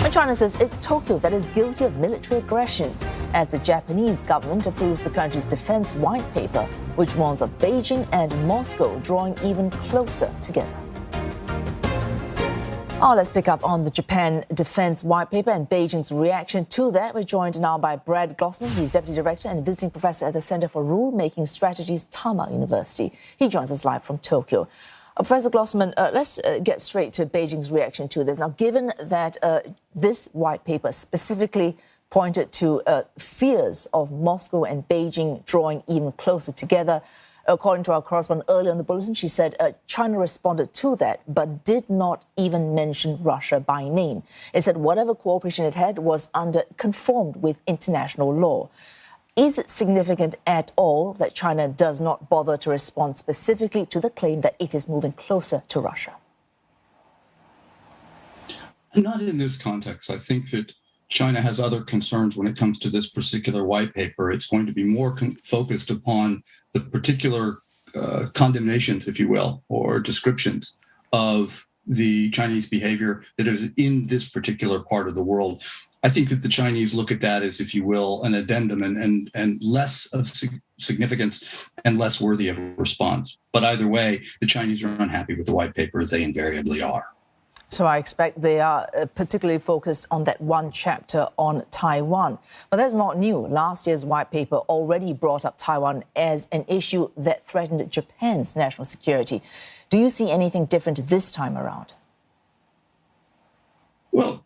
And China says it's Tokyo that is guilty of military aggression as the Japanese government approves the country's defense white paper, which warns of Beijing and Moscow drawing even closer together. Let's pick up on the Japan Defense White Paper and Beijing's reaction to that. We're joined now by Brad Glosserman. He's Deputy Director and Visiting Professor at the Center for Rulemaking Strategies, Tama University. He joins us live from Tokyo. Professor Glosserman, let's get straight to Beijing's reaction to this. Now, given that this white paper specifically pointed to fears of Moscow and Beijing drawing even closer together, according to our correspondent earlier in the bulletin, she said China responded to that, but did not even mention Russia by name. It said whatever cooperation it had was conformed with international law. Is it significant at all that China does not bother to respond specifically to the claim that it is moving closer to Russia? Not in this context. I think that China has other concerns when it comes to this particular white paper. It's going to be more focused upon the particular condemnations, if you will, or descriptions of the Chinese behavior that is in this particular part of the world. I think that the Chinese look at that as, if you will, an addendum and less of significance and less worthy of a response. But either way, the Chinese are unhappy with the white paper, as they invariably are. So I expect they are particularly focused on that one chapter on Taiwan. But that's not new. Last year's white paper already brought up Taiwan as an issue that threatened Japan's national security. Do you see anything different this time around? Well,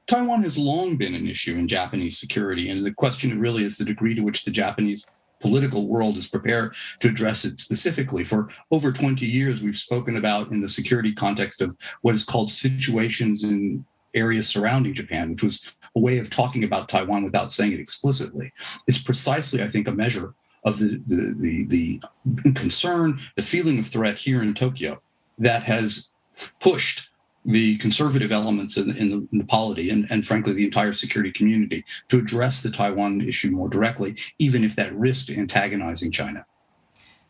Taiwan has long been an issue in Japanese security, and the question really is the degree to which the Japanese political world is prepared to address it specifically. For over 20 years, we've spoken about in the security context of what is called situations in areas surrounding Japan, which was a way of talking about Taiwan without saying it explicitly. It's precisely, I think, a measure of the concern, the feeling of threat here in Tokyo that has pushed the conservative elements in the polity and frankly, the entire security community to address the Taiwan issue more directly, even if that risked antagonizing China.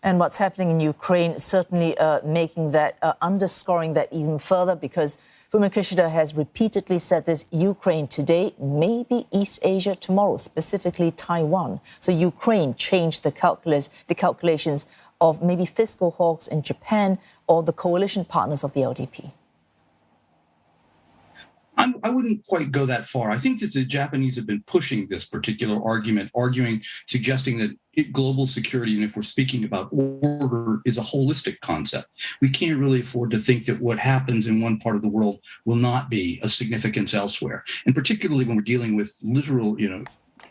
And what's happening in Ukraine certainly making that, underscoring that even further, because Fumio Kishida has repeatedly said this: Ukraine today may be East Asia tomorrow, specifically Taiwan. So Ukraine changed the calculations of maybe fiscal hawks in Japan or the coalition partners of the LDP. I wouldn't quite go that far. I think that the Japanese have been pushing this particular argument, suggesting that global security, and if we're speaking about order, is a holistic concept. We can't really afford to think that what happens in one part of the world will not be of significance elsewhere. And particularly when we're dealing with literal,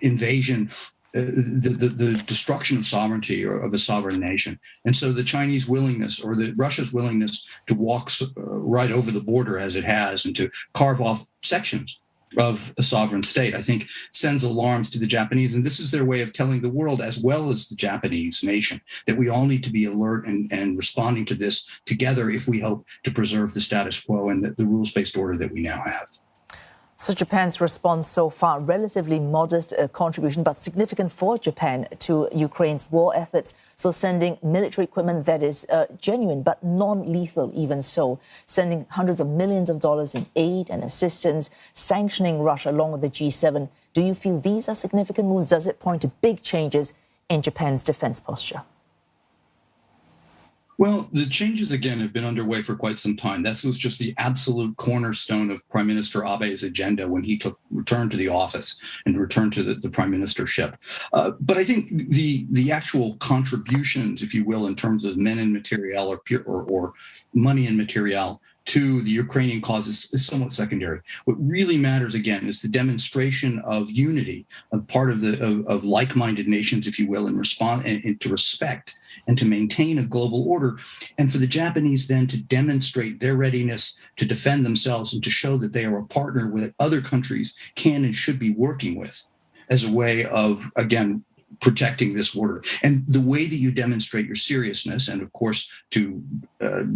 invasion, the destruction of sovereignty or of a sovereign nation. And so the Chinese willingness, or Russia's willingness to walk right over the border as it has and to carve off sections of a sovereign state, I think sends alarms to the Japanese. And this is their way of telling the world, as well as the Japanese nation, that we all need to be alert and responding to this together if we hope to preserve the status quo and the rules-based order that we now have. So Japan's response so far, relatively modest contribution, but significant for Japan to Ukraine's war efforts. So sending military equipment that is genuine, but non-lethal even so, sending hundreds of millions of dollars in aid and assistance, sanctioning Russia along with the G7. Do you feel these are significant moves? Does it point to big changes in Japan's defense posture? Well, the changes, again, have been underway for quite some time. That was just the absolute cornerstone of Prime Minister Abe's agenda when he returned to the office and returned to the prime ministership. But I think the actual contributions, if you will, in terms of men and material or money and material to the Ukrainian cause is somewhat secondary. What really matters, again, is the demonstration of unity, of part of like-minded nations, if you will, and to respect and to maintain a global order, and for the Japanese then to demonstrate their readiness to defend themselves and to show that they are a partner that other countries can and should be working with as a way of, again, protecting this order. And the way that you demonstrate your seriousness, and of course to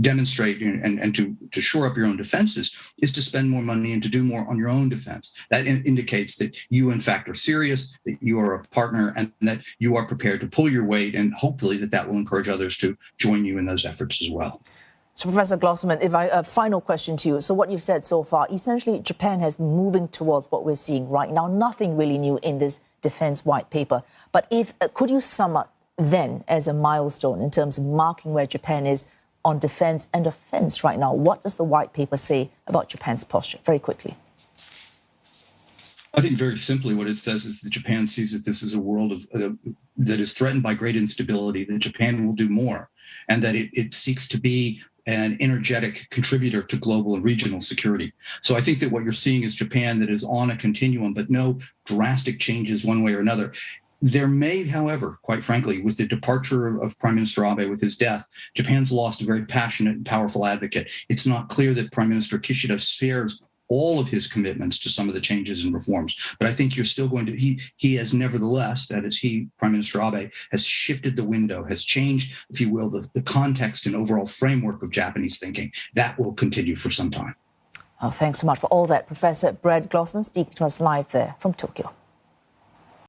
demonstrate and to shore up your own defenses, is to spend more money and to do more on your own defense. That indicates that you in fact are serious, that you are a partner, and that you are prepared to pull your weight, and hopefully that will encourage others to join you in those efforts as well. So, Professor Glosserman, if a final question to you. So what you've said so far, essentially Japan has moving towards what we're seeing right now. Nothing really new in this defense white paper. But could you sum up then as a milestone in terms of marking where Japan is on defense and offense right now? What does the white paper say about Japan's posture? Very quickly. I think very simply what it says is that Japan sees that this is a world that is threatened by great instability, that Japan will do more, and that it seeks to be an energetic contributor to global and regional security. So I think that what you're seeing is Japan that is on a continuum, but no drastic changes one way or another. There may, however, quite frankly, with the departure of Prime Minister Abe, with his death, Japan's lost a very passionate and powerful advocate. It's not clear that Prime Minister Kishida shares all of his commitments to some of the changes and reforms. But I think you're still going to, he has nevertheless, that is Prime Minister Abe, has shifted the window, has changed, if you will, the context and overall framework of Japanese thinking. That will continue for some time. Oh, thanks so much for all that. Professor Brad Glosserman speaking to us live there from Tokyo.